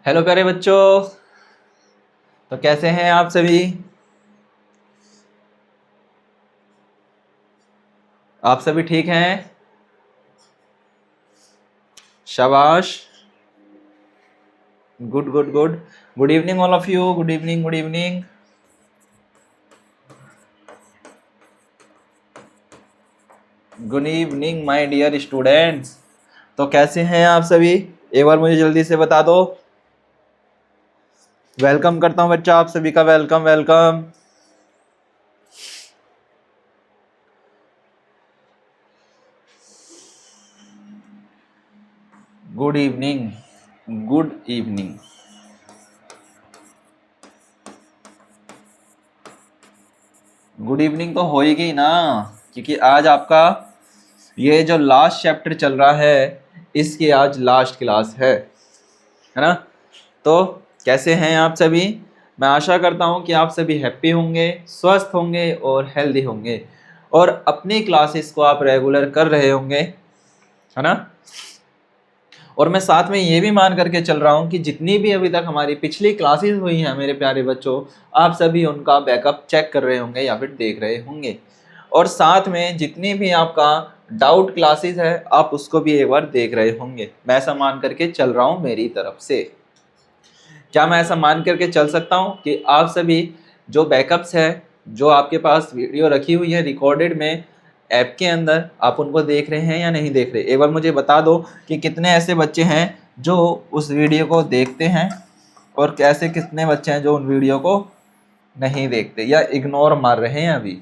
Hello प्यारे बच्चों। तो कैसे हैं आप सभी? आप सभी ठीक हैं? शाबाश। Good good good. Good evening all of you. Good evening, good evening. Good evening my dear students. तो कैसे हैं आप सभी? एक बार मुझे जल्दी से बता दो। वेलकम करता हूं बच्चा, आप सभी का welcome welcome. Good evening, good evening. Good evening तो होएगी ना, क्योंकि आज आपका ये जो लास्ट चैप्टर चल रहा है इसकी आज लास्ट क्लास है ना। तो कैसे हैं आप सभी? मैं आशा करता हूं कि आप सभी हैप्पी होंगे, स्वस्थ होंगे और हेल्दी होंगे और अपनी क्लासेस को आप रेगुलर कर रहे होंगे, है ना। और मैं साथ में ये भी मान करके चल रहा हूँ कि जितनी भी अभी तक हमारी पिछली क्लासेस हुई हैं मेरे प्यारे बच्चों, आप सभी उनका बैकअप चेक कर रहे होंगे या फिर देख रहे होंगे। और साथ में जितनी भी आपका डाउट क्लासेस है आप उसको भी एक बार देख रहे होंगे। मैं ऐसा मान करके चल रहा हूँ मेरी तरफ से। क्या मैं ऐसा मान करके चल सकता हूँ कि आप सभी जो बैकअप्स है, जो आपके पास वीडियो रखी हुई है रिकॉर्डेड में ऐप के अंदर, आप उनको देख रहे हैं या नहीं देख रहे? एक बार मुझे बता दो कि कितने ऐसे बच्चे हैं जो उस वीडियो को देखते हैं और कैसे कितने बच्चे हैं जो उन वीडियो को नहीं देखते या इग्नोर मार रहे हैं अभी।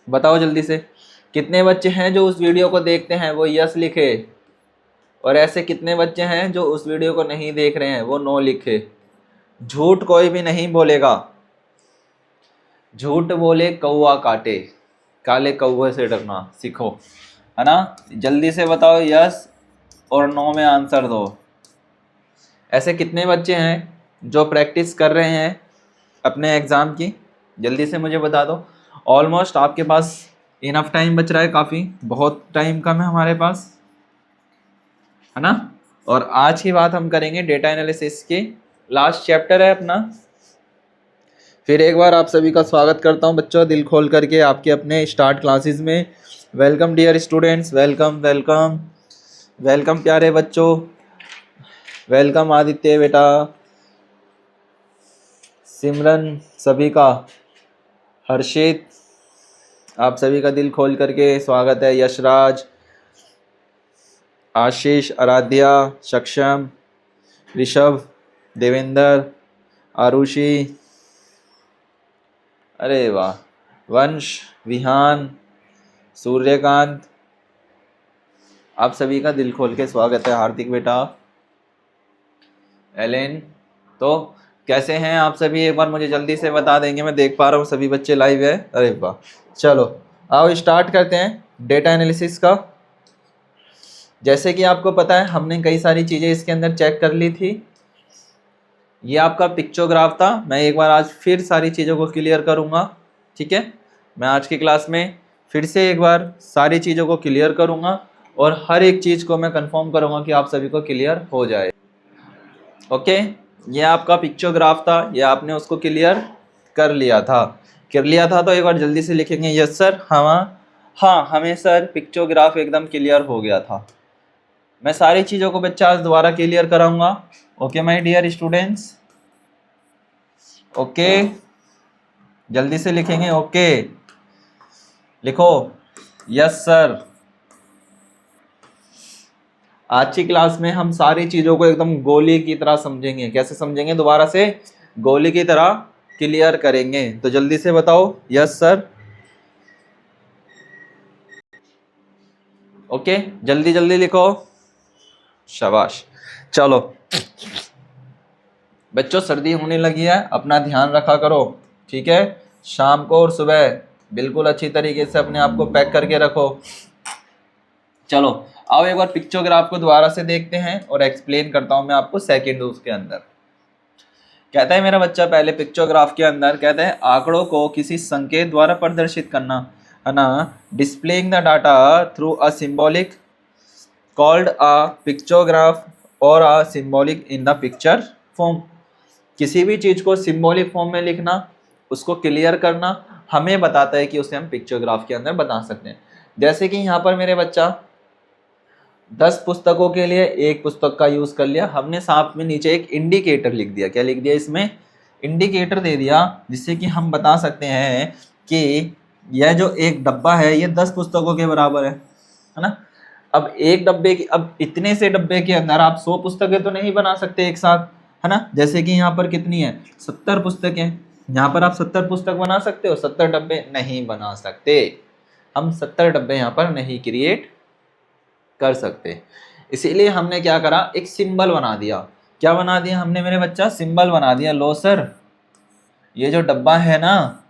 बताओ जल्दी से। कितने बच्चे हैं जो उस वीडियो को देखते हैं, वो यस लिखे। और ऐसे कितने बच्चे हैं जो उस वीडियो को नहीं देख रहे हैं, वो नो लिखे। झूठ कोई भी नहीं बोलेगा। झूठ बोले कौवा काटे, काले कौवे से डरना सीखो, है ना। जल्दी से बताओ यस और नो में आंसर दो। ऐसे कितने बच्चे हैं जो प्रैक्टिस कर रहे हैं अपने एग्ज़ाम की? जल्दी से मुझे बता दो। ऑलमोस्ट आपके पास इनफ टाइम बच रहा है, काफ़ी बहुत टाइम कम है हमारे पास, है ना। और आज की बात हम करेंगे डेटा एनालिसिस की, लास्ट चैप्टर है अपना। फिर एक बार आप सभी का स्वागत करता हूं बच्चों दिल खोल करके आपके अपने स्टार्ट क्लासेस में। Welcome dear students, welcome welcome welcome प्यारे बच्चों। वेलकम आदित्य बेटा, सिमरन, सभी का, हर्षित, आप सभी का दिल खोल करके स्वागत है। यशराज, आशीष, आराध्या, सक्षम, ऋषभ, देवेंद्र, आरुषि, अरे वाह, वंश, विहान, सूर्यकांत, आप सभी का दिल खोल के स्वागत है। हार्दिक बेटा, एलेन। तो कैसे हैं आप सभी? एक बार मुझे जल्दी से बता देंगे। मैं देख पा रहा हूँ सभी बच्चे लाइव है। अरे वाह, चलो आओ स्टार्ट करते हैं डेटा एनालिसिस का। जैसे कि आपको पता है हमने कई सारी चीज़ें इसके अंदर चेक कर ली थी। ये आपका पिक्चोग्राफ था। मैं एक बार आज फिर सारी चीज़ों को क्लियर करूँगा, ठीक है। मैं आज की क्लास में फिर से एक बार सारी चीज़ों को क्लियर करूँगा और हर एक चीज़ को मैं कंफर्म करूँगा कि आप सभी को क्लियर हो जाए। ओके, ये आपका पिक्चोग्राफ था, ये आपने उसको क्लियर कर लिया था। तो एक बार जल्दी से लिखेंगे यस सर। हाँ हमें सर पिक्चोग्राफ एकदम क्लियर हो गया था। मैं सारी चीज़ों को बच्चा आज दोबारा क्लियर कराऊंगा। Okay my dear students, okay जल्दी से लिखेंगे। ओके लिखो यस सर। आज की क्लास में हम सारी चीज़ों को एकदम गोली की तरह समझेंगे। कैसे समझेंगे? दोबारा से गोली की तरह क्लियर करेंगे। तो जल्दी से बताओ यस सर। ओके जल्दी जल्दी लिखो, शाबाश। चलो बच्चों, सर्दी होने लगी है, अपना ध्यान रखा करो, ठीक है। शाम को और सुबह बिल्कुल अच्छी तरीके से अपने आप को पैक करके रखो। चलो आओ एक बार पिक्चोग्राफ को दोबारा से देखते हैं और एक्सप्लेन करता हूं मैं आपको सेकंड उसके अंदर। कहता है मेरा बच्चा पहले पिक्चोग्राफ के अंदर कहता है आंकड़ों को किसी संकेत द्वारा प्रदर्शित करना, है ना। Displaying the data through a symbolic called a pictograph और a symbolic in the picture form. किसी भी चीज को सिंबॉलिक फॉर्म में लिखना, उसको क्लियर करना, हमें बताता है कि उसे हम पिक्चोग्राफ के अंदर बता सकते हैं। जैसे कि यहाँ पर मेरे बच्चा 10 पुस्तकों के लिए एक पुस्तक का यूज कर लिया, हमने साथ में नीचे एक इंडिकेटर लिख दिया। क्या लिख दिया इसमें? इंडिकेटर दे दिया, जिससे कि हम बता सकते हैं कि यह जो एक डब्बा है ये 10 पुस्तकों के बराबर है ना। अब एक डब्बे की, अब इतने से डब्बे के अंदर आप 100 पुस्तकें तो नहीं बना सकते एक साथ, है ना। जैसे कि यहाँ पर कितनी है, 70 पुस्तकें। यहाँ पर आप 70 पुस्तक बना सकते हो, 70 डब्बे नहीं बना सकते। हम 70 डब्बे यहाँ पर नहीं क्रिएट कर सकते। इसीलिए हमने क्या करा, एक सिंबल बना दिया। क्या बना दिया हमने मेरे बच्चा? सिंबल बना दिया। लो सर, ये जो डब्बा है ना,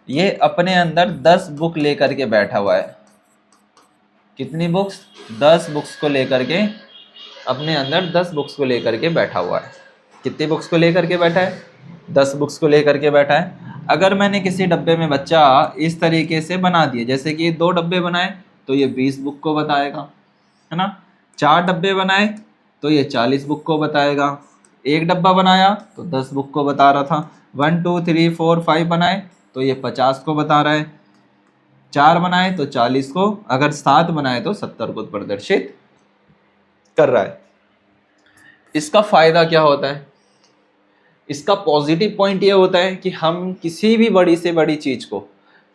ये अपने अंदर 10 बुक लेकर के बैठा हुआ है। कितनी बुक्स? 10 बुक्स को लेकर के, अपने अंदर 10 बुक्स को लेकर के बैठा हुआ है। कितनी बुक्स को लेकर के बैठा है? 10 बुक्स को लेकर के बैठा है। अगर मैंने किसी डब्बे में बच्चा इस तरीके से बना दिए, जैसे कि 2 डब्बे बनाए तो ये 20 बुक को बताएगा, है ना। 4 डब्बे बनाए तो ये 40 बुक को बताएगा। एक डब्बा बनाया तो 10 बुक को बता रहा था। 1 2 3 4 5 बनाए तो ये 50 को बता रहा है। 4 बनाए तो 40 को, अगर 7 बनाए तो 70 को प्रदर्शित कर रहा है। इसका फायदा क्या होता है? इसका पॉजिटिव पॉइंट ये होता है कि हम किसी भी बड़ी से बड़ी चीज को,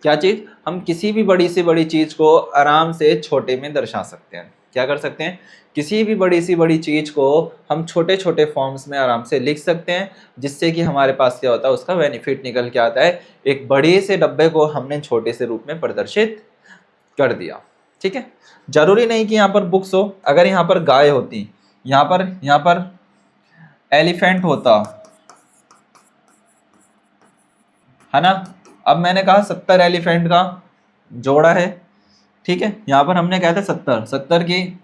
क्या चीज, हम किसी भी बड़ी से बड़ी चीज को आराम से छोटे में दर्शा सकते हैं। क्या कर सकते हैं? किसी भी बड़ी सी बड़ी चीज को हम छोटे छोटे फॉर्म्स में आराम से लिख सकते हैं, जिससे कि हमारे पास क्या होता है, उसका बेनिफिट निकल के आता है। एक बड़े से डब्बे को हमने छोटे से रूप में प्रदर्शित कर दिया। ठीक है, जरूरी नहीं कि यहाँ पर बुक्स हो। अगर यहाँ पर गाय होती, यहाँ पर एलिफेंट होता, है ना। अब मैंने कहा 70 एलिफेंट का जोड़ा है, ठीक है। यहाँ पर हमने कहा था 70 की,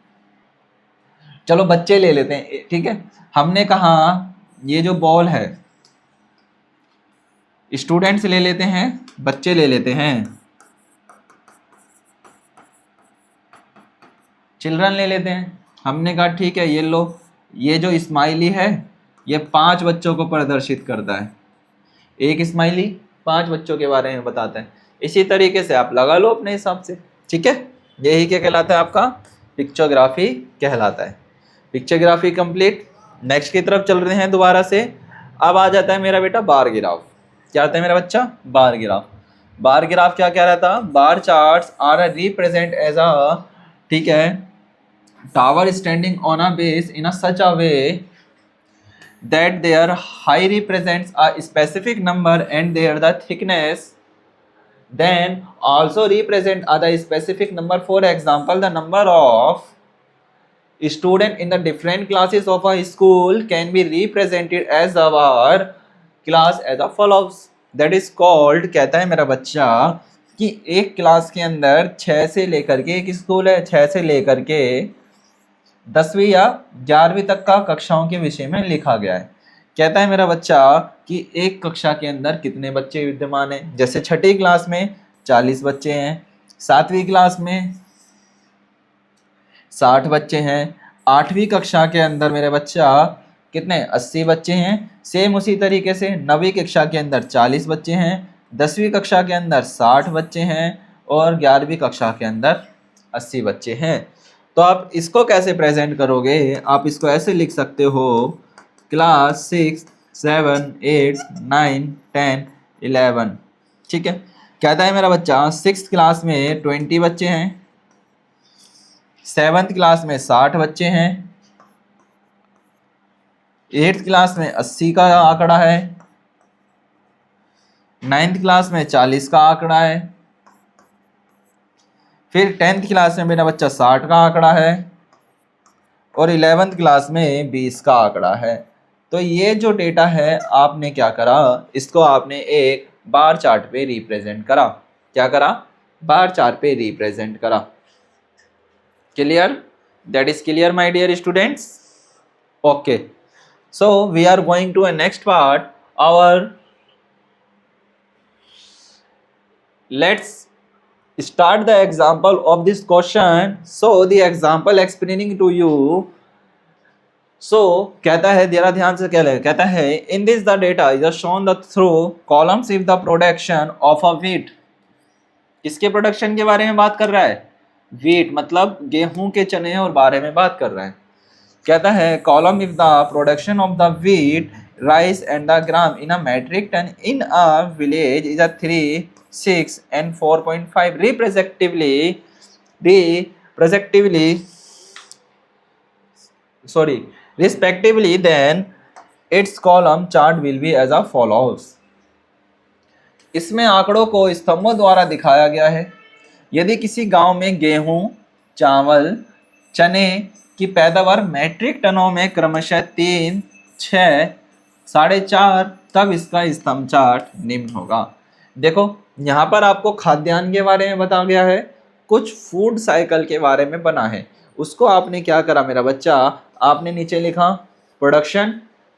चलो बच्चे ले लेते हैं, ठीक है। हमने कहा ये जो बॉल है, स्टूडेंट्स ले लेते हैं, बच्चे ले लेते हैं, चिल्ड्रन ले लेते हैं। हमने कहा ठीक है, ये लो, ये जो स्माइली है ये 5 बच्चों को प्रदर्शित करता है। एक स्माइली 5 बच्चों के बारे में बताता है। इसी तरीके से आप लगा लो अपने हिसाब से, ठीक है। यही क्या कहलाता है? आपका पिक्चोग्राफी कहलाता है। पिक्चोग्राफी कंप्लीट। नेक्स्ट की तरफ चल रहे हैं दोबारा से। अब आ जाता है मेरा बेटा बार ग्राफ। क्या आता है मेरा बच्चा? Bar graph. बार ग्राफ क्या कह रहा था? Bar charts are represent as a, ठीक है, tower standing on a base in a such a way that their height represents a specific number and their the thickness then also represent other specific number. For example, the number of student in the different classes of a school can be represented as our class as a follows. That is called, कहता है मेरा बच्चा कि एक class के अंदर 6 से लेकर के, एक स्कूल है 6 से लेकर के 10वीं या 11वीं तक का कक्षाओं के विषय में लिखा गया है। कहता है मेरा बच्चा कि एक कक्षा के अंदर कितने बच्चे विद्यमान हैं। जैसे छठी क्लास में 40 बच्चे हैं, 7वीं क्लास में 60 बच्चे हैं, 8वीं कक्षा के अंदर मेरे बच्चा कितने, 80 बच्चे हैं। सेम उसी तरीके से 9वीं कक्षा के अंदर 40 बच्चे हैं, 10वीं कक्षा के अंदर 60 बच्चे हैं और 11वीं कक्षा के अंदर 80 बच्चे हैं। तो आप इसको कैसे प्रेजेंट करोगे? आप इसको ऐसे लिख सकते हो, क्लास 6 7 8 9 10 11। ठीक है, कहता है मेरा बच्चा 6th क्लास में 20 बच्चे हैं, 7th क्लास में 60 बच्चे हैं, 8th क्लास में 80 का आंकड़ा है, 9th क्लास में 40 का आंकड़ा है, फिर 10th क्लास में मेरा बच्चा 60 का आंकड़ा है और 11th क्लास में 20 का आंकड़ा है। तो ये जो डेटा है आपने क्या करा, इसको आपने एक बार चार्ट पे रिप्रेजेंट करा। क्या करा? बार चार्ट पे रिप्रेजेंट करा। Clear? That is clear my dear students? Okay, so we are going to a next part. Our let's start the example of this question. So the example explaining to you, सो कहता है, जरा ध्यान से क्या लगेगा, कहता है in this the data is shown the through columns if the production of a wheat. किसके प्रोडक्शन के बारे में बात कर रहा है? व्हीट मतलब गेहूं के चने और बारे में बात कर रहा है। कहता है column if the production of the wheat rice and the gram in a metric ton in a village is a 3, 6 and 4.5 respectively, then its column chart will be as a follows। इसमें आंकड़ों को स्तंभों द्वारा दिखाया गया है। यदि किसी गांव में गेहूं, चावल, चने की पैदावार मैट्रिक टनों में क्रमशः 3, 6, 4.5, तब इसका स्तंभ चार्ट निम्न होगा। देखो यहाँ पर आपको खाद्यान्न के बारे में बताया गया है, कुछ फूड साइकिल के बारे में बना है। उसको आपने क्या करा मेरा बच्चा, आपने नीचे लिखा प्रोडक्शन,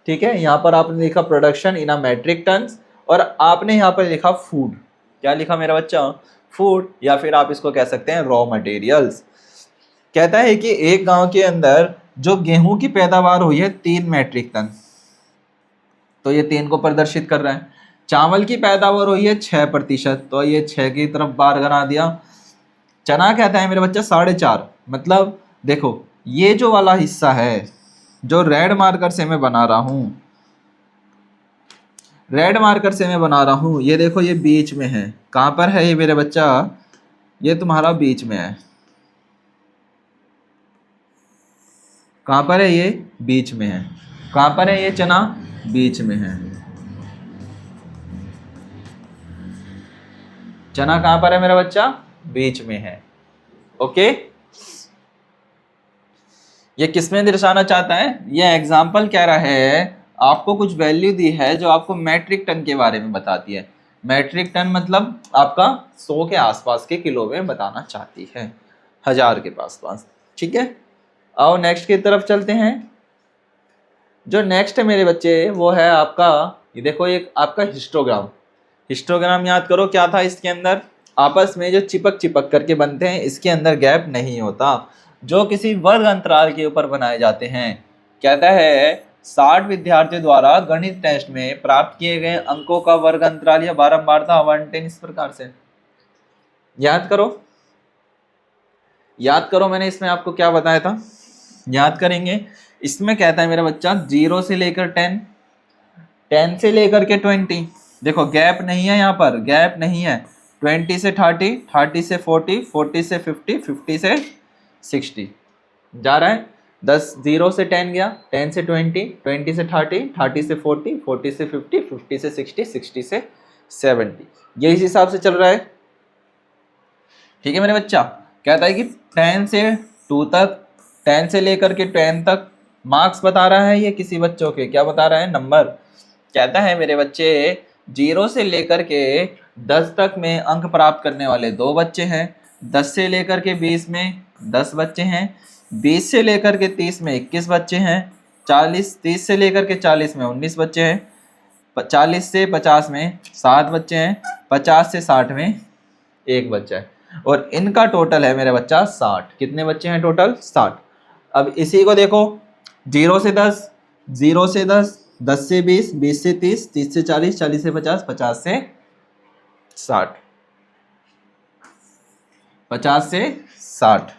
ठीक है, यहाँ पर आपने लिखा production in a metric tons, और आपने यहाँ पर लिखा फूड। क्या लिखा मेरा बच्चा? फूड, या फिर आप इसको कह सकते हैं रॉ मटेरियल्स। कहता है कि एक गांव के अंदर जो गेहूं की पैदावार हुई है 3 मैट्रिक टन, तो ये 3 को प्रदर्शित कर रहा है। चावल की पैदावार हुई है 6%, तो ये 6 की तरफ बार बना दिया। चना कहता है मेरे बच्चा 4.5, मतलब देखो ये जो वाला हिस्सा है जो रेड मार्कर से मैं बना रहा हूँ, रेड मार्कर से मैं बना रहा हूँ, ये देखो ये बीच में है। कहाँ पर है ये मेरे बच्चा? ये तुम्हारा बीच में है। कहाँ पर है ये? बीच में है। कहाँ पर है ये चना? बीच में है। चना कहाँ पर है मेरा बच्चा? बीच में है। ओके, ये किसमें दर्शाना चाहता है? ये एग्जाम्पल कह रहा है आपको कुछ वैल्यू दी है जो आपको मैट्रिक टन के बारे में बताती है। मैट्रिक टन मतलब आपका 100 के आसपास के किलो में बताना चाहती है, 1000 के पास। ठीक है, आओ नेक्स्ट की तरफ चलते हैं। जो नेक्स्ट है मेरे बच्चे वो है आपका, ये देखो ये आपका हिस्टोग्राम। हिस्टोग्राम याद करो क्या था इसके अंदर? आपस में जो चिपक करके बनते हैं, इसके अंदर गैप नहीं होता, जो किसी वर्ग अंतराल के ऊपर बनाए जाते हैं। कहता है 60 विद्यार्थियों द्वारा गणित टेस्ट में प्राप्त किए गए अंकों का वर्ग अंतराल या बारंबारता आवंटन इस प्रकार से। याद करो मैंने इसमें आपको क्या बताया था, याद करेंगे। इसमें कहता है मेरा बच्चा 0 से लेकर 10, 10 से लेकर के 20, देखो गैप नहीं है, यहाँ पर गैप नहीं है। 20 से 30, 30 से 40, 40 से 50, 50 से 60 जा रहा है। 0 से 10 गया, 10 से 20, 20 से 30, 30 से 40, 40 से 50, 50 से 60, 60 से 70, ये इस हिसाब से चल रहा है। ठीक है मेरे बच्चा, कहता है कि 10 से 2 तक, 10 से लेकर के 10 तक मार्क्स बता रहा है ये किसी बच्चों के, क्या बता रहा है? नंबर। कहता है मेरे बच्चे 0 से लेकर के 10 तक में अंक प्राप्त करने वाले 2 बच्चे हैं, 10 से लेकर के 20 में 10 बच्चे हैं, 20 से लेकर के 30 में 21 बच्चे हैं, 30 से लेकर के 40 में 19 बच्चे हैं, 40 से 50 में 7 बच्चे हैं, 50 से 60 में 1 बच्चा है, और इनका टोटल है मेरा बच्चा 60। कितने बच्चे हैं टोटल? 60। अब इसी को देखो, 0 से 10, 0 से 10, 10 से 20, 20 से 30, 30 से 40, 40 से 50, 50 से 60, 50 से 60,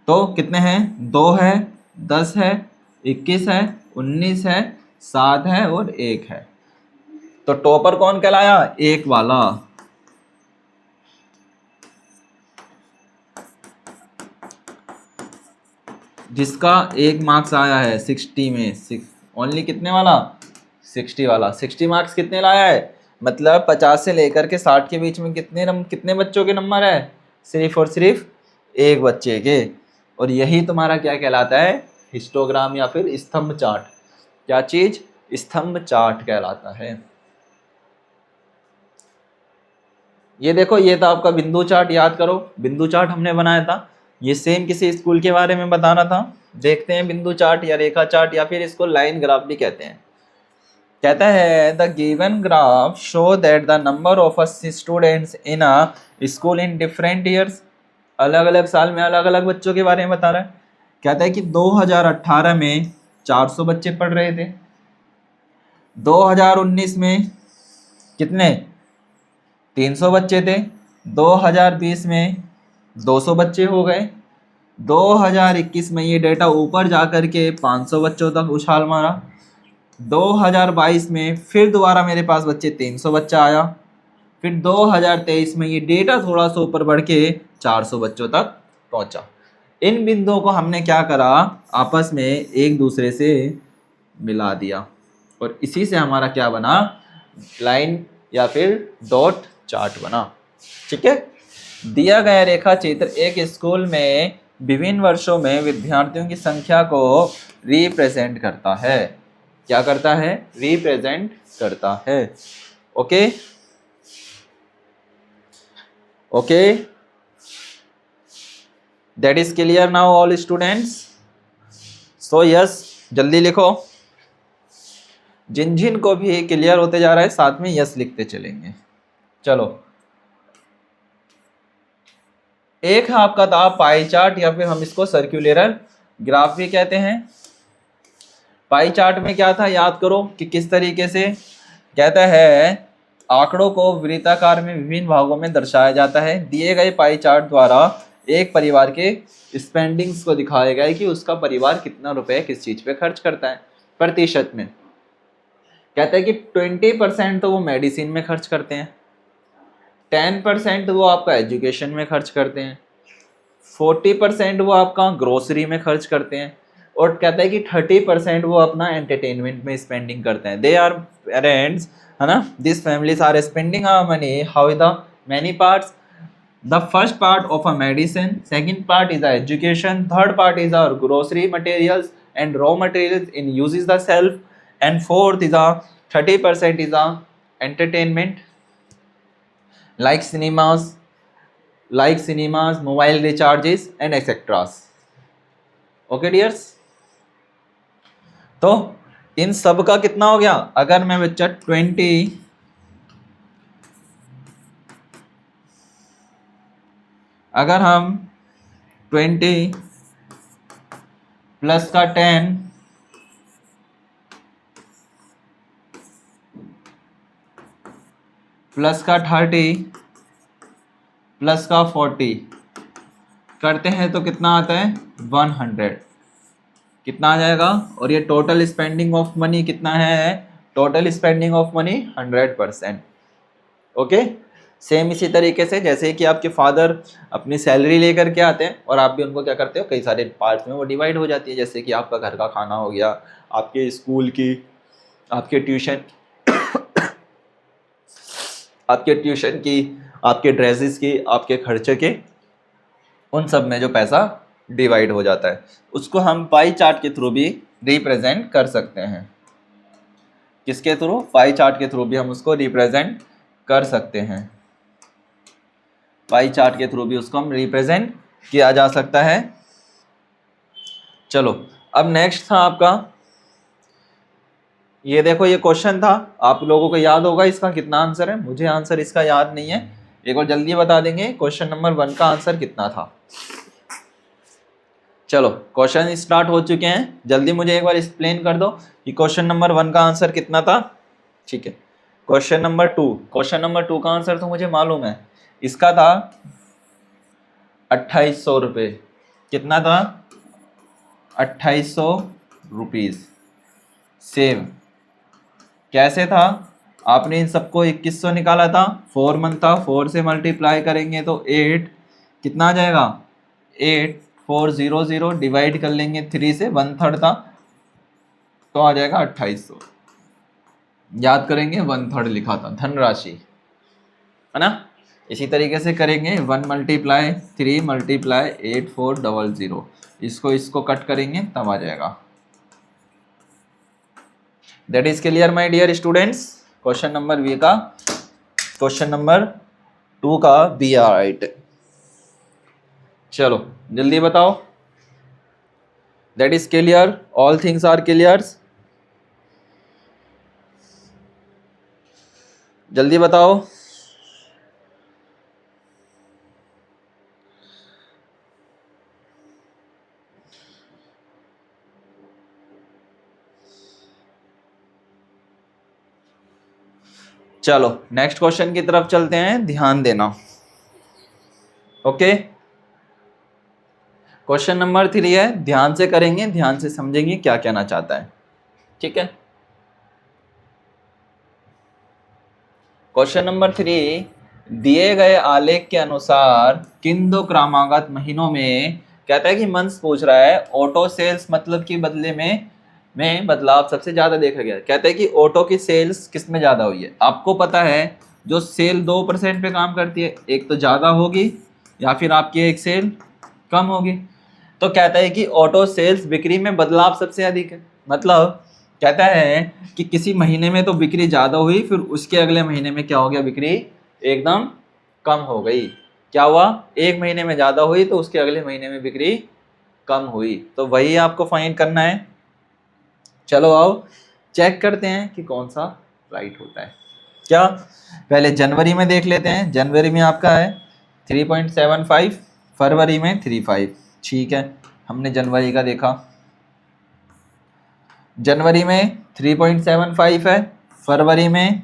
तो कितने हैं? 2 है, 10 है, 21 है, 19 है, 7 है और 1 है। तो टॉपर कौन कहलाया? 1 वाला। जिसका 1 मार्क्स आया है 60 में, ओनली कितने वाला? 60 वाला। 60 मार्क्स कितने लाया है? मतलब 50 से लेकर के 60 के बीच में कितने बच्चों के नंबर है? सिर्फ और सिर्फ 1 बच्चे के। और यही तुम्हारा क्या कहलाता है? हिस्टोग्राम या फिर स्तंभ चार्ट। क्या चीज? स्तंभ चार्ट कहलाता है। ये देखो, ये था आपका बिंदु चार्ट। याद करो, बिंदु चार्ट हमने बनाया था, ये सेम किसी स्कूल के बारे में बताना था। देखते हैं बिंदु चार्ट या रेखा चार्ट, या फिर इसको लाइन ग्राफ भी कहते हैं। कहता है the given graph show that the number of students in a school in different years, अलग अलग साल में अलग अलग बच्चों के बारे में बता रहा है। कहता है कि 2018 में 400 बच्चे पढ़ रहे थे। 2019 में कितने? 300 बच्चे थे। 2020 में 200 बच्चे हो गए। 2021 में ये डेटा ऊपर जा कर के 500 बच्चों तक उछाल मारा। 2022 में फिर दोबारा मेरे पास बच्चे 300 बच्चा आया। फिर 2023 में ये डेटा थोड़ा सा ऊपर बढ़ के 400 बच्चों तक पहुंचा। इन बिंदुओं को हमने क्या करा, आपस में एक दूसरे से मिला दिया और इसी से हमारा क्या बना, लाइन या फिर डॉट चार्ट बना। ठीक है। दिया गया रेखा चित्र एक स्कूल में विभिन्न वर्षों में विद्यार्थियों की संख्या को रिप्रेजेंट करता है। क्या करता है? रिप्रेजेंट करता है। Okay okay, that is clear now all students? So yes, जल्दी लिखो। जिन जिन को भी क्लियर होते जा रहा है साथ में यस लिखते चलेंगे। चलो, एक है आपका था पाई चार्ट या फिर हम इसको सर्कुलर ग्राफ भी कहते हैं। पाई चार्ट में क्या था, याद करो कि किस तरीके से कहता है, आंकड़ों को वृत्ताकार में विभिन्न भागों में दर्शाया जाता है। दिए गए पाई चार्ट द्वारा एक परिवार के स्पेंडिंग्स को दिखाया गया है कि उसका परिवार कितना रुपए किस चीज पे खर्च करता है प्रतिशत में। कहता है कि 20% तो वो मेडिसिन में खर्च करते हैं, 10% वो आपका एजुकेशन में खर्च करते हैं, 40% वो आपका ग्रोसरी में खर्च करते हैं, और कहता है कि 30% वो अपना एंटरटेनमेंट में स्पेंडिंग करते हैं। दे आर पेरेंट्स, है ना, this families are spending our money how the many parts. The first part of a medicine, second part is a education, third part is our grocery materials and raw materials in uses the self, and fourth is a 30% is a entertainment like cinemas, mobile recharges and etc. Okay dears, तो इन सब का कितना हो गया? अगर मैं बच्चा 20 अगर हम 20 प्लस का 10 प्लस का 30 प्लस का 40 करते हैं तो कितना आता है? 100। कितना आ जाएगा? और ये टोटल स्पेंडिंग ऑफ मनी कितना है? Total spending of money 100%। Okay, same इसी तरीके से जैसे कि आपके फादर अपनी सैलरी लेकर के आते हैं और आप भी उनको क्या करते हो, कई सारे पार्ट्स में वो डिवाइड हो जाती है। जैसे कि आपका घर का खाना हो गया, आपके स्कूल की, आपके ट्यूशन की, आपके ड्रेसेस की, आपके खर्चे के, उन सब में जो पैसा डिवाइड हो जाता है उसको हम पाई चार्ट के थ्रू भी रिप्रेजेंट कर सकते हैं। किसके थ्रू? पाई चार्ट के थ्रू भी हम उसको रिप्रेजेंट कर सकते हैं। पाई चार्ट के थ्रू भी उसको हम रिप्रेजेंट किया जा सकता है। चलो, अब नेक्स्ट था आपका, ये देखो, ये क्वेश्चन था, आप लोगों को याद होगा इसका कितना आंसर है? मुझे आंसर इसका याद नहीं है, एक बार जल्दी बता देंगे क्वेश्चन नंबर 1 का आंसर कितना था? चलो, क्वेश्चन स्टार्ट हो चुके हैं, जल्दी मुझे एक बार एक्सप्लेन कर दो कि क्वेश्चन नंबर 1 का आंसर कितना था। ठीक है, क्वेश्चन नंबर 2 का आंसर तो मुझे मालूम है, इसका था 2800 रुपये। कितना था? 2800 रुपीज सेव। कैसे था? आपने इन सबको 2100 निकाला था, 4 मंथ था, 4 से मल्टीप्लाई करेंगे तो 8, कितना आ जाएगा? 8400, डिवाइड कर लेंगे 3 से, 1/3 था तो आ जाएगा 2800। याद करेंगे 1/3 लिखा था धनराशि, है ना। इसी तरीके से करेंगे 1 × 3 × 8400, इसको कट करेंगे तब आ जाएगा। That is clear my dear students? Question number B का, क्वेश्चन नंबर 2 का बी आर राइट। चलो जल्दी बताओ। That is clear, all things are clear? जल्दी बताओ। चलो नेक्स्ट क्वेश्चन की तरफ चलते हैं, ध्यान देना। ओके, क्वेश्चन नंबर 3 है, ध्यान से करेंगे, ध्यान से समझेंगे क्या कहना चाहता है। ठीक है, क्वेश्चन नंबर 3, दिए गए आलेख के अनुसार किन दो क्रमागत महीनों में, कहता है कि मंथ्स पूछ रहा है, ऑटो सेल्स मतलब कि बदले में बदलाव सबसे ज्यादा देखा गया। कहता है कि ऑटो की सेल्स किस में ज्यादा हुई है। आपको पता है जो सेल 2% पे काम करती है, एक तो ज्यादा होगी या फिर आपकी एक सेल कम होगी। तो कहता है कि ऑटो सेल्स बिक्री में बदलाव सबसे अधिक है। मतलब कहता है कि किसी महीने में तो बिक्री ज़्यादा हुई, फिर उसके अगले महीने में क्या हो गया, बिक्री एकदम कम हो गई। क्या हुआ, एक महीने में ज़्यादा हुई तो उसके अगले महीने में बिक्री कम हुई। तो वही आपको फाइंड करना है। चलो आओ चेक करते हैं कि कौन सा राइट होता है। क्या, पहले जनवरी में देख लेते हैं। जनवरी में आपका है 3.75, फरवरी में 3.5। ठीक है, हमने जनवरी का देखा, जनवरी में 3.75 है, फरवरी में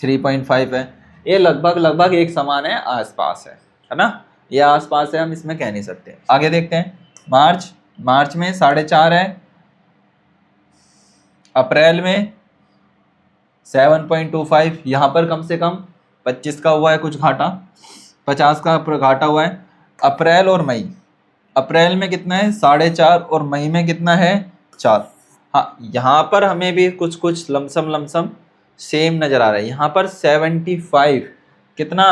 3.5 है। ये लगभग एक समान है, आसपास है ना, ये आसपास है, हम इसमें कह नहीं सकते। आगे देखते हैं, मार्च में 4.5 है, अप्रैल में 7.25, यहाँ पर कम से कम 25 का हुआ है कुछ घाटा, 50 का घाटा हुआ है। अप्रैल और मई, अप्रैल में कितना है 4.5 और मई में कितना है 4। हाँ, यहाँ पर हमें भी कुछ लमसम सेम नज़र आ रहा है। यहाँ पर 75 कितना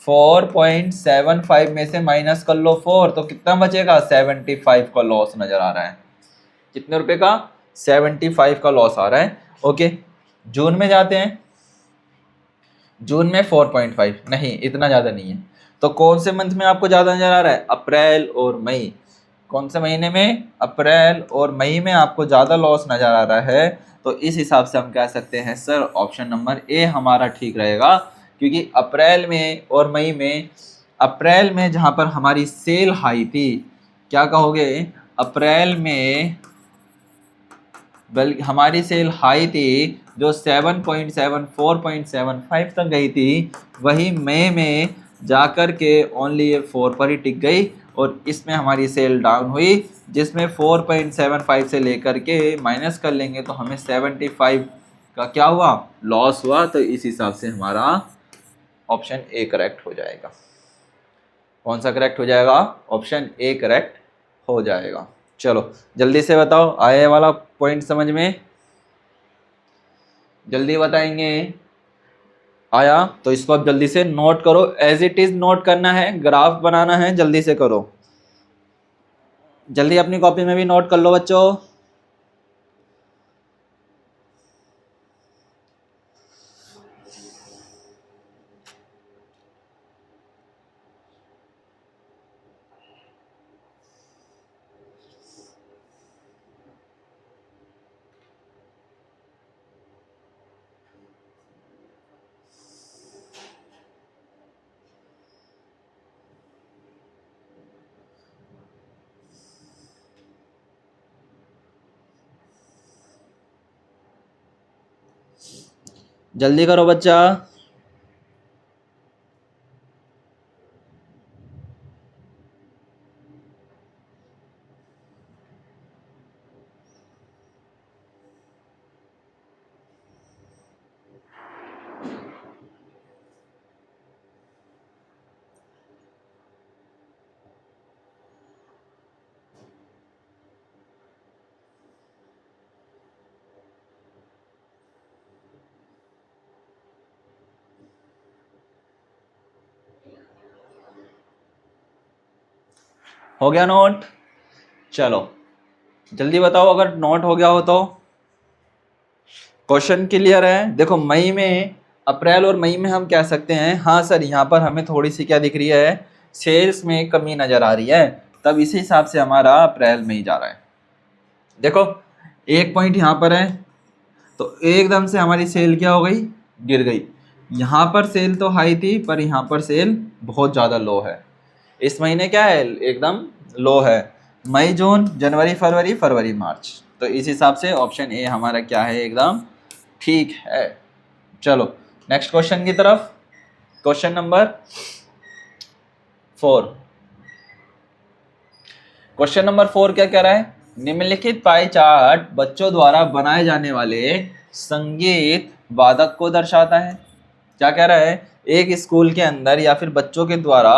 4.75 में से माइनस कर लो 4, तो कितना बचेगा 75 का लॉस नज़र आ रहा है। कितने रुपए का 75 का लॉस आ रहा है। ओके, जून में जाते हैं, जून में 4.5, नहीं इतना ज़्यादा नहीं है। तो कौन से मंथ में आपको ज़्यादा नज़र आ रहा है, अप्रैल और मई। कौन से महीने में, अप्रैल और मई में आपको ज़्यादा लॉस नज़र आ रहा है। तो इस हिसाब से हम कह सकते हैं सर ऑप्शन नंबर ए हमारा ठीक रहेगा, क्योंकि अप्रैल में और मई में, अप्रैल में जहाँ पर हमारी सेल हाई थी, क्या कहोगे, अप्रैल में बल्कि हमारी सेल हाई थी जो 7.7 4.75 तक गई थी, वही मई में जाकर के ओनली ये 4 पर ही टिक गई, और इसमें हमारी सेल डाउन हुई, जिसमें 4.75 से लेकर के माइनस कर लेंगे तो हमें 75 का क्या हुआ, लॉस हुआ। तो इस हिसाब से हमारा ऑप्शन ए करेक्ट हो जाएगा। कौन सा करेक्ट हो जाएगा, ऑप्शन ए करेक्ट हो जाएगा। चलो जल्दी से बताओ, आया वाला पॉइंट समझ में, जल्दी बताएंगे। आया तो इसको अब जल्दी से नोट करो, एज इट इज नोट करना है, ग्राफ बनाना है, जल्दी से करो, जल्दी अपनी कॉपी में भी नोट कर लो बच्चों। जल्दी करो बच्चा। हो गया नोट, चलो जल्दी बताओ अगर नोट हो गया हो तो। क्वेश्चन क्लियर है। देखो मई में, अप्रैल और मई में हम कह सकते हैं, हाँ सर यहाँ पर हमें थोड़ी सी क्या दिख रही है, सेल्स में कमी नज़र आ रही है, तब इसी हिसाब से हमारा अप्रैल में ही जा रहा है। देखो एक पॉइंट यहाँ पर है, तो एकदम से हमारी सेल क्या हो गई, गिर गई। यहाँ पर सेल तो हाई थी, पर यहाँ पर सेल बहुत ज़्यादा लो है। इस महीने क्या है, एकदम लो है। मई जून जनवरी फरवरी, फरवरी मार्च, तो इस हिसाब से ऑप्शन ए हमारा क्या है, एकदम ठीक है। चलो नेक्स्ट क्वेश्चन की तरफ, क्वेश्चन नंबर 4। क्वेश्चन नंबर 4 क्या कह रहा है? निम्नलिखित पाई चार्ट बच्चों द्वारा बनाए जाने वाले संगीत वादक को दर्शाता है। क्या कह रहा है? एक स्कूल के अंदर या फिर बच्चों के द्वारा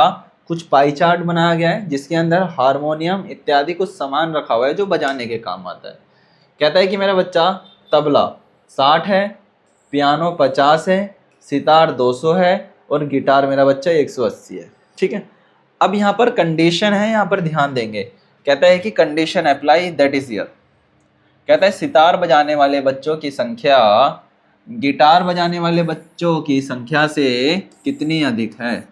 कुछ पाई चार्ट बनाया गया है जिसके अंदर हारमोनियम इत्यादि कुछ सामान रखा हुआ है जो बजाने के काम आता है। कहता है कि मेरा बच्चा तबला 60 है, पियानो 50 है, सितार 200 है और गिटार मेरा बच्चा 180 है। ठीक है, अब यहाँ पर कंडीशन है, यहाँ पर ध्यान देंगे। कहता है कि condition apply that is year. कहता है सितार बजाने वाले बच्चों की संख्या गिटार बजाने वाले बच्चों की संख्या से कितनी अधिक है।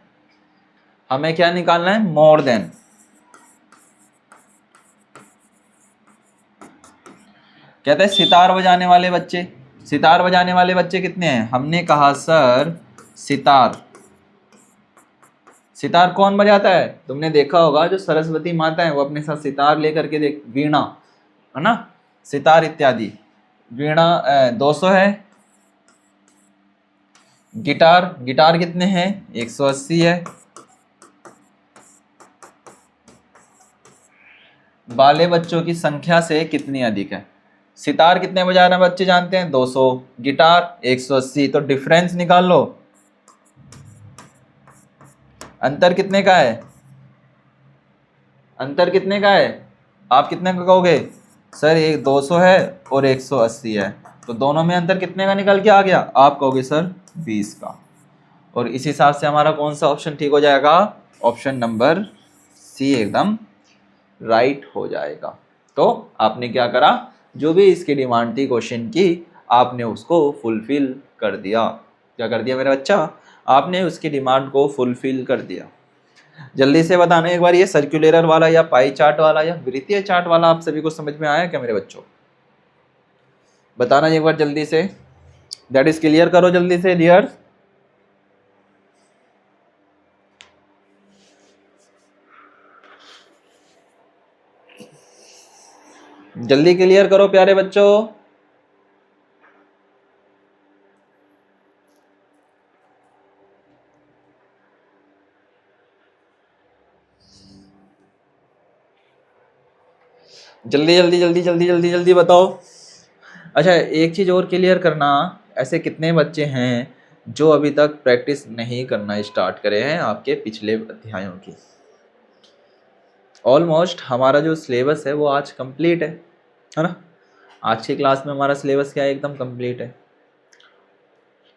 हमें क्या निकालना है? More than. कहता है सितार बजाने वाले बच्चे कितने हैं? हमने कहा सर सितार कौन बजाता है? तुमने देखा होगा जो सरस्वती माता है वो अपने साथ सितार लेकर के देख, वीणा है ना, सितार इत्यादि। वीणा 200 है, गिटार कितने हैं? 180 है। वाले बच्चों की संख्या से कितनी अधिक है? सितार कितने बजा रहे हैं बच्चे जानते हैं? 200, गिटार 180, तो डिफरेंस निकाल लो। अंतर कितने का है? आप कितने का कहोगे? सर ये 200 है और 180 है, तो दोनों में अंतर कितने का निकल के आ गया? आप कहोगे सर 20 का। और इस हिसाब से हमारा कौन सा ऑप्शन ठीक हो जाएगा? ऑप्शन नंबर सी एकदम राइट हो जाएगा। तो आपने क्या करा? जो भी इसकी डिमांड थी क्वेश्चन की, आपने उसको फुलफिल कर दिया। क्या कर दिया मेरा बच्चा? आपने उसकी डिमांड को फुलफिल कर दिया। जल्दी से बताना एक बार, ये सर्कुलर वाला या पाई चार्ट वाला या वृत्तीय चार्ट वाला आप सभी को समझ में आया क्या मेरे बच्चों? बताना एक बार जल्दी से, दैट इज क्लियर करो जल्दी से डियर। जल्दी क्लियर करो प्यारे बच्चों। जल्दी जल्दी जल्दी जल्दी जल्दी जल्दी बताओ। अच्छा, एक चीज़ और क्लियर करना, ऐसे कितने बच्चे हैं जो अभी तक प्रैक्टिस नहीं करना स्टार्ट करे हैं आपके पिछले अध्यायों की? ऑलमोस्ट हमारा जो सिलेबस है वो आज कंप्लीट है ना? आज की क्लास में हमारा सिलेबस क्या है? एकदम कंप्लीट है।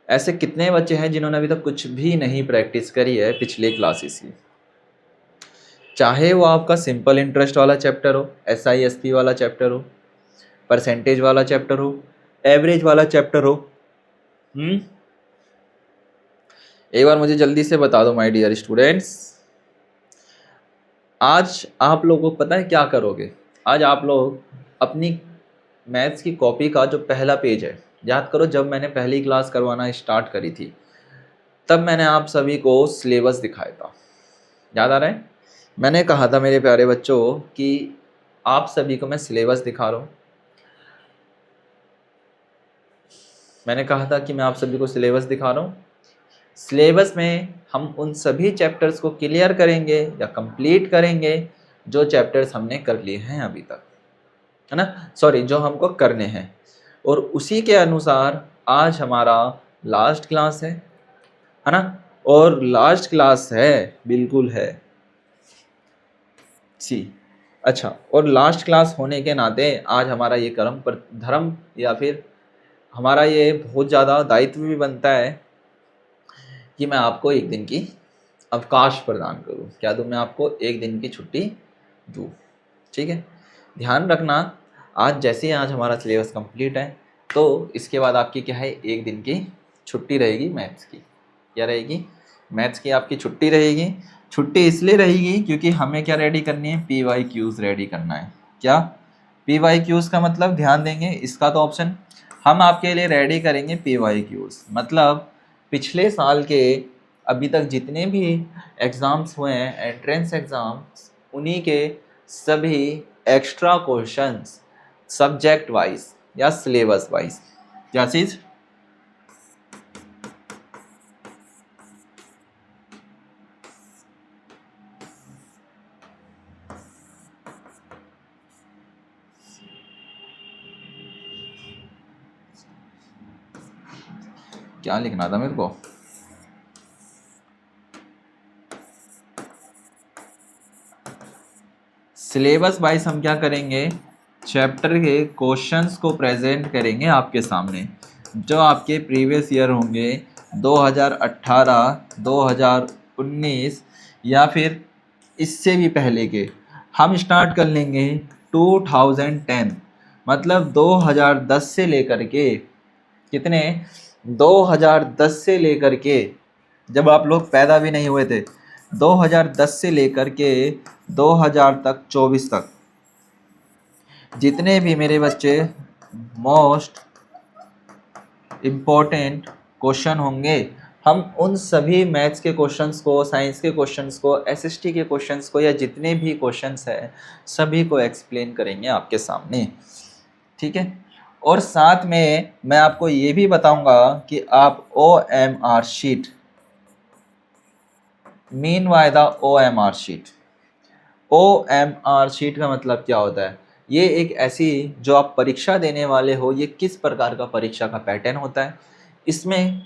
ऐसे कितने बच्चे हैं जिन्होंने अभी तक कुछ भी नहीं प्रैक्टिस करी है पिछले क्लासेस की? चाहे वो आपका सिंपल इंटरेस्ट वाला चैप्टर हो, SI/SP वाला चैप्टर हो, परसेंटेज वाला चैप्टर हो, एवरेज वाला चैप्टर हो। एक बार मुझे जल्दी से बता दो माय डियर स्टूडेंट्स, आज आप लोगों को पता है क्या करोगे? आज आप लोग अपनी मैथ्स की कॉपी का जो पहला पेज है, याद करो जब मैंने पहली क्लास करवाना स्टार्ट करी थी तब मैंने आप सभी को सिलेबस दिखाया था। याद आ रहा है? मैंने कहा था मेरे प्यारे बच्चों कि आप सभी को मैं सिलेबस दिखा रहा हूँ। मैंने कहा था कि मैं आप सभी को सिलेबस दिखा रहा हूँ। सिलेबस में हम उन सभी चैप्टर्स को क्लियर करेंगे या कंप्लीट करेंगे जो चैप्टर्स हमने कर लिए हैं अभी तक, है ना? सॉरी, जो हमको करने हैं। और उसी के अनुसार आज हमारा लास्ट क्लास है ना? और लास्ट क्लास है, बिल्कुल है जी। अच्छा, और लास्ट क्लास होने के नाते आज हमारा ये कर्म पर धर्म या फिर हमारा ये बहुत ज़्यादा दायित्व भी बनता है कि मैं आपको एक दिन की अवकाश प्रदान करूं। क्या दूं? मैं आपको एक दिन की छुट्टी दूं। ठीक है, ध्यान रखना। आज हमारा सिलेबस कंप्लीट है तो इसके बाद आपकी क्या है? एक दिन की छुट्टी रहेगी मैथ्स की। क्या रहेगी? मैथ्स की आपकी छुट्टी रहेगी। छुट्टी इसलिए रहेगी क्योंकि हमें क्या रेडी करनी है? PYQs रेडी करना है। क्या PYQs का मतलब? ध्यान देंगे इसका तो ऑप्शन हम आपके लिए रेडी करेंगे। PYQs मतलब पिछले साल के अभी तक जितने भी एग्ज़ाम्स हुए हैं, एंट्रेंस एग्ज़ाम्स, उन्हीं के सभी एक्स्ट्रा क्वेश्चंस सब्जेक्ट वाइज या सिलेबस वाइज। क्या चीज़? क्या लिखना था मेरे को, सिलेबस वाइज हम क्या करेंगे, चैप्टर के क्वेश्चंस को प्रेजेंट करेंगे आपके सामने, जो आपके प्रीवियस ईयर होंगे 2018, 2019 या फिर इससे भी पहले के। हम स्टार्ट कर लेंगे 2010, मतलब 2010 से लेकर के कितने, 2010 से लेकर के, जब आप लोग पैदा भी नहीं हुए थे, 2010 से लेकर के 2000 तक, 24 तक, जितने भी मेरे बच्चे मोस्ट इम्पोर्टेंट क्वेश्चन होंगे, हम उन सभी मैथ्स के क्वेश्चंस को, साइंस के क्वेश्चंस को, एसएसटी के क्वेश्चंस को, या जितने भी क्वेश्चंस हैं सभी को एक्सप्लेन करेंगे आपके सामने, ठीक है। और साथ में मैं आपको ये भी बताऊंगा कि आप OMR sheet, mean by the OMR sheet, OMR sheet का मतलब क्या होता है, ये एक ऐसी, जो आप परीक्षा देने वाले हो, ये किस प्रकार का परीक्षा का पैटर्न होता है, इसमें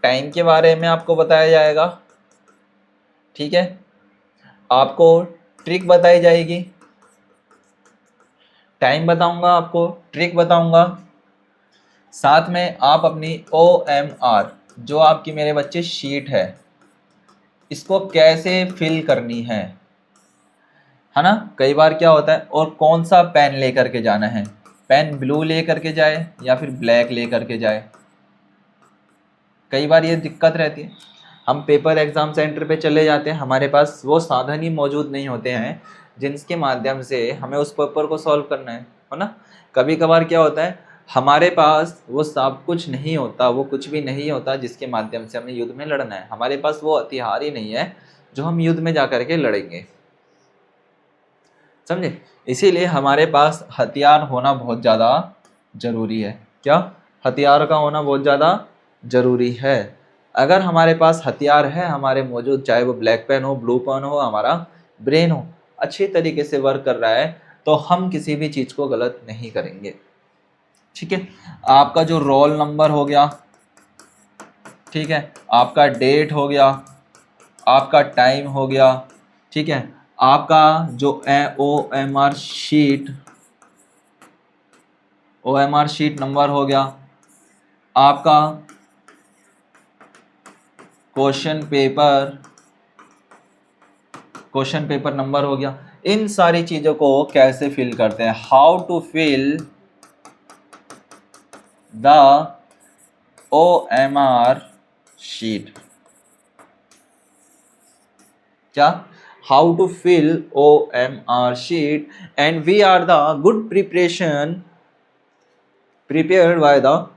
टाइम के बारे में आपको बताया जाएगा, ठीक है, आपको ट्रिक बताई जाएगी, टाइम बताऊंगा आपको, ट्रिक बताऊंगा, साथ में आप अपनी OMR, जो आपकी मेरे बच्चे शीट है, इसको कैसे फिल करनी है ना। कई बार क्या होता है, और कौन सा पेन लेकर के जाना है, पेन ब्लू लेकर के जाए या फिर ब्लैक लेकर के जाए, कई बार ये दिक्कत रहती है। हम पेपर एग्ज़ाम सेंटर पे चले जाते हैं, हमारे पास वो साधन ही मौजूद नहीं होते हैं जिनके माध्यम से हमें उस पेपर को सॉल्व करना है ना। कभी कभार क्या होता है, हमारे पास वो सब कुछ नहीं होता, वो कुछ भी नहीं होता जिसके माध्यम से हमें युद्ध में लड़ना है, हमारे पास वो हथियार ही नहीं है जो हम युद्ध में जा कर के लड़ेंगे, समझे। इसीलिए हमारे पास हथियार होना बहुत ज़्यादा ज़रूरी है। क्या, हथियार का होना बहुत ज़्यादा ज़रूरी है। अगर हमारे पास हथियार है हमारे मौजूद, चाहे वो ब्लैक पेन हो, ब्लू पेन हो, हमारा ब्रेन हो अच्छी तरीके से वर्क कर रहा है, तो हम किसी भी चीज़ को गलत नहीं करेंगे, ठीक है। आपका जो रोल नंबर हो गया, ठीक है, आपका डेट हो गया, आपका टाइम हो गया, ठीक है, आपका जो OMR शीट नंबर हो गया, आपका क्वेश्चन पेपर नंबर हो गया। इन सारी चीज़ों को कैसे फिल करते हैं, how to fill the OMR sheet, क्या, how to fill OMR sheet, and we are the good prepared by the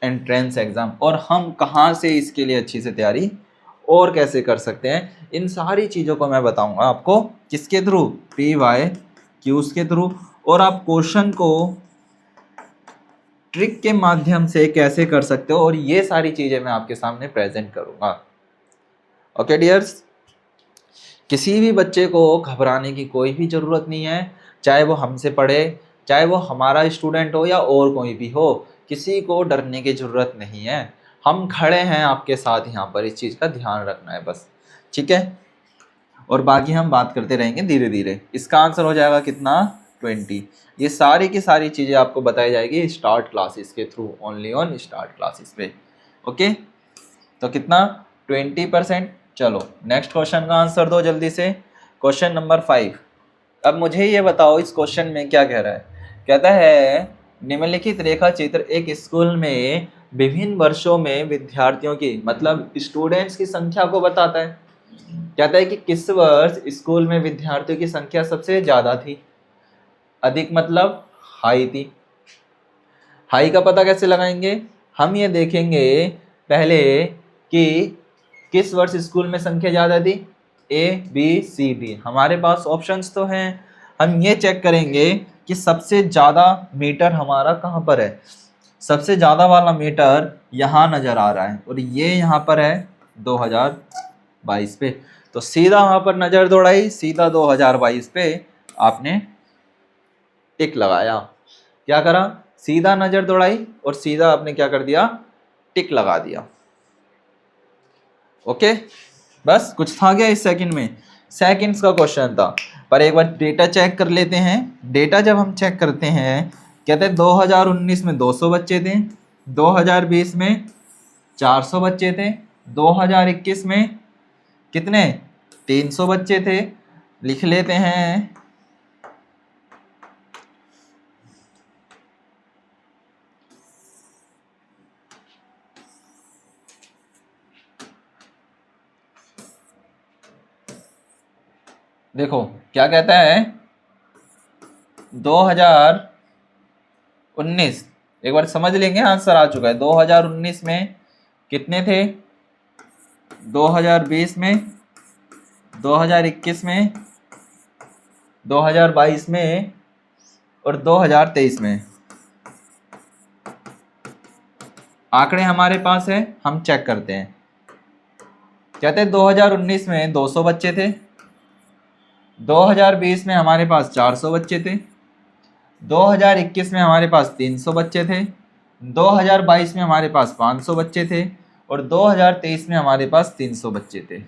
entrance exam. और हम कहाँ से इसके लिए अच्छी से तैयारी और कैसे कर सकते हैं, इन सारी चीज़ों को मैं बताऊंगा आपको, किसके थ्रू, PYQs के थ्रू, और आप क्वेश्चन को ट्रिक के माध्यम से कैसे कर सकते हो, और ये सारी चीज़ें मैं आपके सामने प्रेजेंट करूंगा। ओके डियर्स, किसी भी बच्चे को घबराने की कोई भी ज़रूरत नहीं है, चाहे वो हमसे पढ़े, चाहे वो हमारा स्टूडेंट हो या और कोई भी हो, किसी को डरने की ज़रूरत नहीं है। हम खड़े हैं आपके साथ यहाँ पर, इस चीज़ का ध्यान रखना है बस, ठीक है। और बाकी हम बात करते रहेंगे धीरे धीरे। इसका आंसर हो जाएगा कितना, 20। ये सारी की सारी चीज़ें आपको बताई जाएगी स्टार्ट क्लासेस के through, only on start classes पे, ओके। तो कितना, 20%। चलो नेक्स्ट क्वेश्चन का आंसर दो जल्दी से, क्वेश्चन नंबर 5। अब मुझे ये बताओ इस क्वेश्चन में क्या कह रहा है, कहता है निम्नलिखित रेखा चित्र एक स्कूल में विभिन्न वर्षों में विद्यार्थियों की, मतलब स्टूडेंट्स की संख्या को बताता है। कहता है कि किस वर्ष स्कूल में विद्यार्थियों की संख्या सबसे ज्यादा थी, अधिक मतलब हाई थी। हाई का पता कैसे लगाएंगे, हम ये देखेंगे पहले कि किस वर्ष स्कूल में संख्या ज़्यादा थी, ABCD, हमारे पास ऑप्शंस तो हैं। हम ये चेक करेंगे कि सबसे ज़्यादा मीटर हमारा कहाँ पर है, सबसे ज़्यादा वाला मीटर यहाँ नज़र आ रहा है, और ये यहाँ पर है 2022 पे। तो सीधा वहाँ पर नज़र दौड़ाई, सीधा 2022 पे आपने टिक लगाया। क्या करा, सीधा नज़र दौड़ाई और सीधा आपने क्या कर दिया, टिक लगा दिया। ओके, बस कुछ था क्या इस सेकंड में? सेकंड्स का क्वेश्चन था। पर एक बार डेटा चेक कर लेते हैं। डेटा जब हम चेक करते हैं, कहते हैं 2019 में 200 बच्चे थे, 2020 में 400 बच्चे थे, 2021 में कितने? 300 बच्चे थे। लिख लेते हैं। देखो क्या कहता है, 2019, एक बार समझ लेंगे, आंसर आ चुका है। 2019 में कितने थे, 2020 में, 2021 में, 2022 में और 2023 में। आंकड़े हमारे पास है, हम चेक करते हैं। कहते हैं 2019 में 200 बच्चे थे, 2020 में हमारे पास 400 बच्चे थे, 2021 में हमारे पास 300 बच्चे थे, 2022 में हमारे पास 500 बच्चे थे और 2023 में हमारे पास 300 बच्चे थे।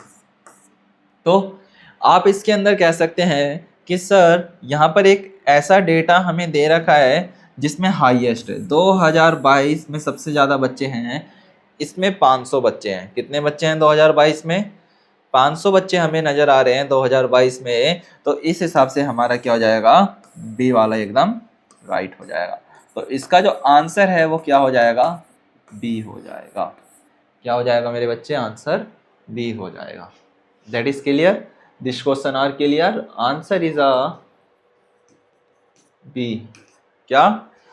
तो आप इसके अंदर कह सकते हैं कि सर यहाँ पर एक ऐसा डेटा हमें दे रखा है जिसमें हाईएस्ट है, 2022 में सबसे ज़्यादा बच्चे हैं, इसमें 500 बच्चे हैं। कितने बच्चे हैं 2022 में? 500 बच्चे हमें नज़र आ रहे हैं 2022 में। तो इस हिसाब से हमारा क्या हो जाएगा, बी वाला एकदम राइट हो जाएगा। तो इसका जो आंसर है वो क्या हो जाएगा, बी हो जाएगा। क्या हो जाएगा मेरे बच्चे, आंसर बी हो जाएगा। That is clear, this question are clear, answer is a B. क्या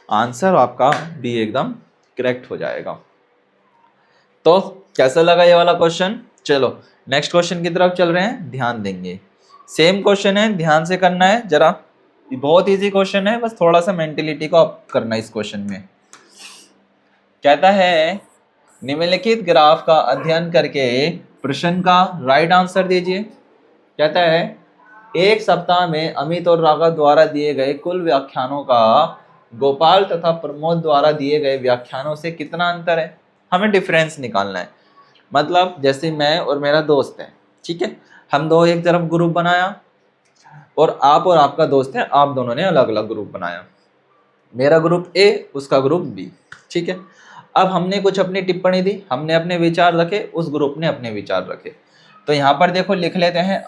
आंसर आपका बी एकदम करेक्ट हो जाएगा। तो कैसा लगा ये वाला क्वेश्चन? चलो नेक्स्ट क्वेश्चन की तरफ चल रहे हैं, ध्यान देंगे। सेम क्वेश्चन है, ध्यान से करना है जरा, बहुत इजी क्वेश्चन है, बस थोड़ा सा मेंटेलिटी को अप करना है इस क्वेश्चन में। कहता है निम्नलिखित ग्राफ का अध्ययन करके प्रश्न का राइट आंसर दीजिए। कहता है एक सप्ताह में अमित और राघव द्वारा दिए गए कुल व्याख्यानों का गोपाल तथा प्रमोद द्वारा दिए गए व्याख्यानों से कितना अंतर है। हमें डिफरेंस निकालना है। मतलब जैसे मैं और मेरा दोस्त है, ठीक है, हम दो एक तरफ ग्रुप बनाया और आपका दोस्त है, आप दोनों ने अलग अलग ग्रुप बनाया। मेरा ग्रुप ए, उसका ग्रुप बी, ठीक है। अब हमने कुछ अपनी टिप्पणी दी, हमने अपने विचार रखे, उस ग्रुप ने अपने विचार रखे। तो यहाँ पर देखो लिख लेते हैं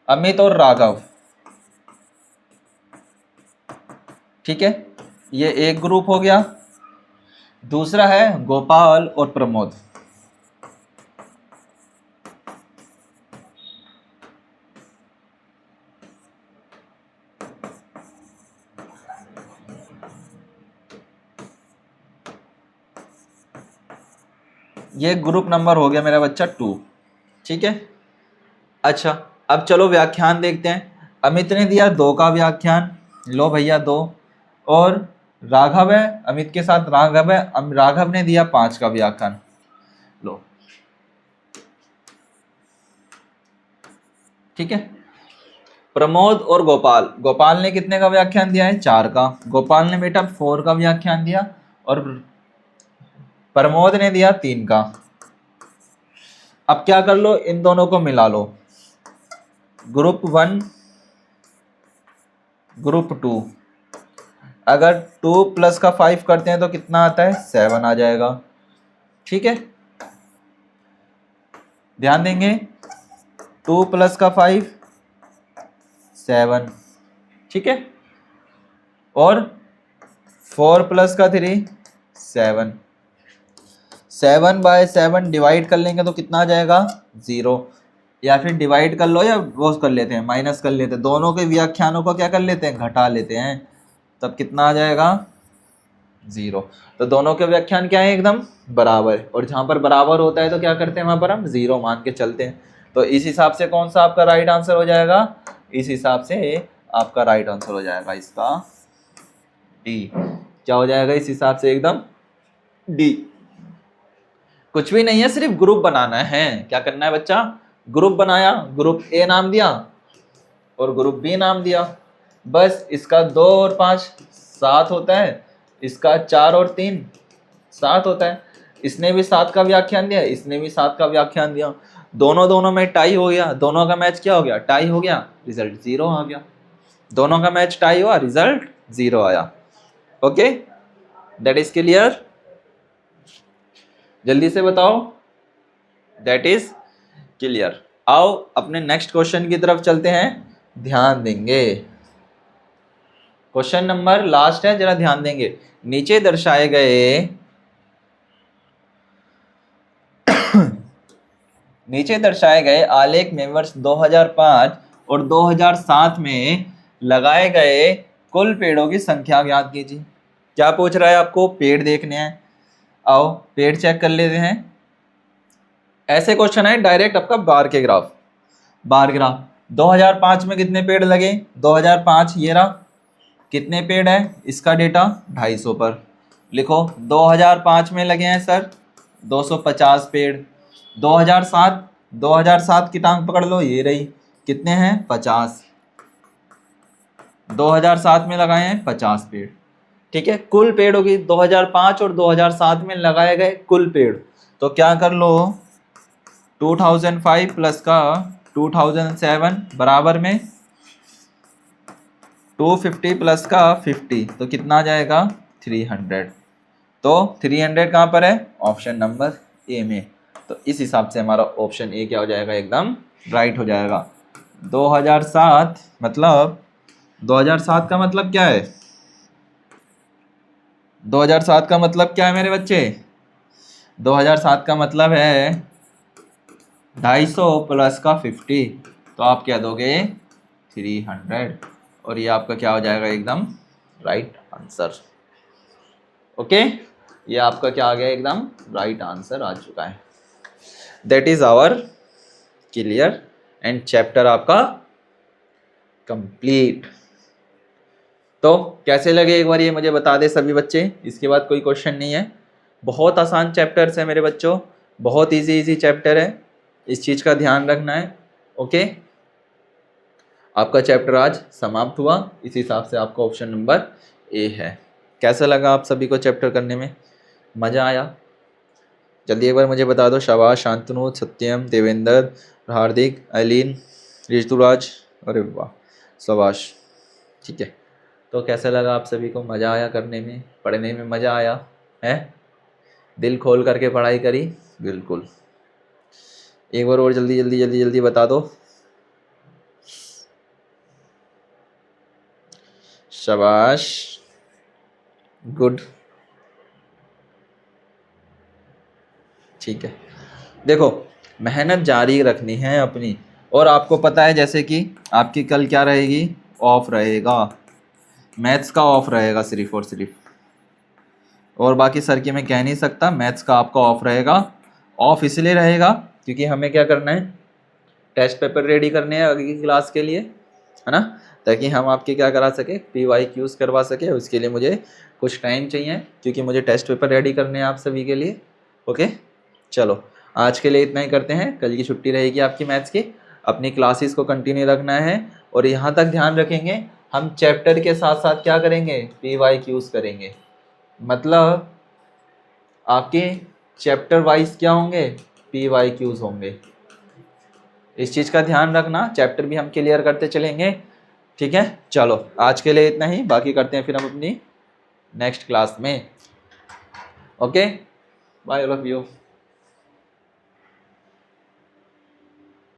अमित और राघव, ठीक है, ये एक ग्रुप हो गया। दूसरा है गोपाल और प्रमोद, ये ग्रुप नंबर हो गया मेरा बच्चा 2, ठीक है। अच्छा अब चलो व्याख्यान देखते हैं। अमित ने दिया 2 का व्याख्यान, लो भैया 2, और राघव है, अमित के साथ राघव है, राघव ने दिया 5 का व्याख्यान, लो, ठीक है। प्रमोद और गोपाल, गोपाल ने कितने का व्याख्यान दिया है, 4 का। गोपाल ने बेटा 4 का व्याख्यान दिया और प्रमोद ने दिया 3 का। अब क्या कर लो, इन दोनों को मिला लो, ग्रुप 1 ग्रुप 2, अगर 2 प्लस का 5 करते हैं तो कितना आता है, 7 आ जाएगा, ठीक है। ध्यान देंगे, 2 प्लस का 5 7, ठीक है, और 4 प्लस का 3 7, 7/7 डिवाइड कर लेंगे तो कितना आ जाएगा, 0। या फिर डिवाइड कर लो या वो कर लेते हैं, माइनस कर लेते हैं, दोनों के व्याख्यानों को क्या कर लेते हैं, घटा लेते हैं, तब कितना आ जाएगा, 0। तो दोनों के व्याख्यान क्या है, एकदम बराबर। और जहाँ पर बराबर होता है तो क्या करते हैं, वहाँ पर हम 0 मान के चलते हैं। तो इस हिसाब से कौन सा आपका राइट आंसर हो जाएगा, इस हिसाब से आपका राइट आंसर हो जाएगा इसका डी। क्या हो जाएगा इस हिसाब से, एकदम डी। कुछ भी नहीं है, सिर्फ ग्रुप बनाना है। क्या करना है बच्चा, ग्रुप बनाया, ग्रुप ए नाम दिया और ग्रुप बी नाम दिया, बस। इसका 2 और 5 7 होता है, इसका 4 और 3 7 होता है। इसने भी 7 का व्याख्यान दिया, इसने भी 7 का व्याख्यान दिया, दोनों में टाई हो गया, दोनों का मैच क्या हो गया, टाई हो गया, रिजल्ट 0 आ गया। दोनों का मैच टाई हुआ, रिजल्ट 0 आया। Okay, that is clear. जल्दी से बताओ, दैट इज क्लियर। आओ अपने नेक्स्ट क्वेश्चन की तरफ चलते हैं, ध्यान देंगे। क्वेश्चन नंबर लास्ट है, जरा ध्यान देंगे। नीचे दर्शाए गए नीचे दर्शाए गए आलेख में वर्ष 2005 और 2007 में लगाए गए कुल पेड़ों की संख्या ज्ञात कीजिए। क्या पूछ रहा है आपको, पेड़ देखने हैं। आओ पेड़ चेक कर लेते हैं। ऐसे क्वेश्चन है डायरेक्ट आपका बार के ग्राफ, बार ग्राफ। 2005 में कितने पेड़ लगे, 2005 ये रहा, कितने पेड़ है, इसका डेटा 250 पर लिखो। 2005 में लगे हैं सर 250 पेड़। 2007 की टांग पकड़ लो, ये रही, कितने हैं 50। 2007 में लगाए हैं 50 पेड़, ठीक है। कुल पेड़ होगी 2005 और 2007 में लगाए गए कुल पेड़। तो क्या कर लो, 2005 प्लस का 2007 बराबर में 250 प्लस का 50, तो कितना आ जाएगा 300। तो 300 कहाँ पर है, ऑप्शन नंबर ए में। तो इस हिसाब से हमारा ऑप्शन ए क्या हो जाएगा, एकदम राइट हो जाएगा। 2007 मतलब 2007 का मतलब क्या है, 2007 का मतलब क्या है मेरे बच्चे, 2007 का मतलब है 250 प्लस का 50, तो आप क्या दोगे 300, और ये आपका क्या हो जाएगा, एकदम राइट आंसर। ओके, ये आपका क्या आ गया, एकदम राइट आंसर आ चुका है। That is our clear and chapter आपका कंप्लीट। तो कैसे लगे एक बार ये मुझे बता दे सभी बच्चे, इसके बाद कोई क्वेश्चन नहीं है। बहुत आसान चैप्टर्स है मेरे बच्चों, बहुत इजी चैप्टर है, इस चीज़ का ध्यान रखना है। ओके, आपका चैप्टर आज समाप्त हुआ, इस हिसाब से आपका ऑप्शन नंबर ए है। कैसा लगा आप सभी को चैप्टर करने में, मज़ा आया? जल्दी एक बार मुझे बता दो। शाबाश शांतनु, सत्यम, देवेंद्र, हार्दिक, ऐलीन, ऋतुराज, अरे वाह शाबाश, ठीक है। तो कैसा लगा आप सभी को, मज़ा आया करने में, पढ़ने में मज़ा आया है, दिल खोल करके पढ़ाई करी? बिल्कुल। एक बार और जल्दी बता दो। शाबाश, गुड, ठीक है। देखो मेहनत जारी रखनी है अपनी, और आपको पता है जैसे कि आपकी कल क्या रहेगी, ऑफ रहेगा, मैथ्स का ऑफ रहेगा सिर्फ और सिर्फ, और बाकी सर की मैं कह नहीं सकता, मैथ्स का आपका ऑफ रहेगा। ऑफ इसलिए रहेगा क्योंकि हमें क्या करना है, टेस्ट पेपर रेडी करने हैं अगली क्लास के लिए, है ना, ताकि हम आपके क्या करा सके, PYQs करवा सके। उसके लिए मुझे कुछ टाइम चाहिए, क्योंकि मुझे टेस्ट पेपर रेडी करने हैं आप सभी के लिए। ओके, चलो आज के लिए इतना ही करते हैं, कल की छुट्टी रहेगी आपकी मैथ्स की। अपनी क्लासेस को कंटिन्यू रखना है, और यहाँ तक ध्यान रखेंगे हम चैप्टर के साथ साथ क्या करेंगे, PYQs करेंगे। मतलब आपके चैप्टर वाइज क्या होंगे, PYQs होंगे। इस चीज़ का ध्यान रखना, चैप्टर भी हम क्लियर करते चलेंगे, ठीक है। चलो आज के लिए इतना ही, बाकी करते हैं फिर हम अपनी नेक्स्ट क्लास में। Okay, bye, love you.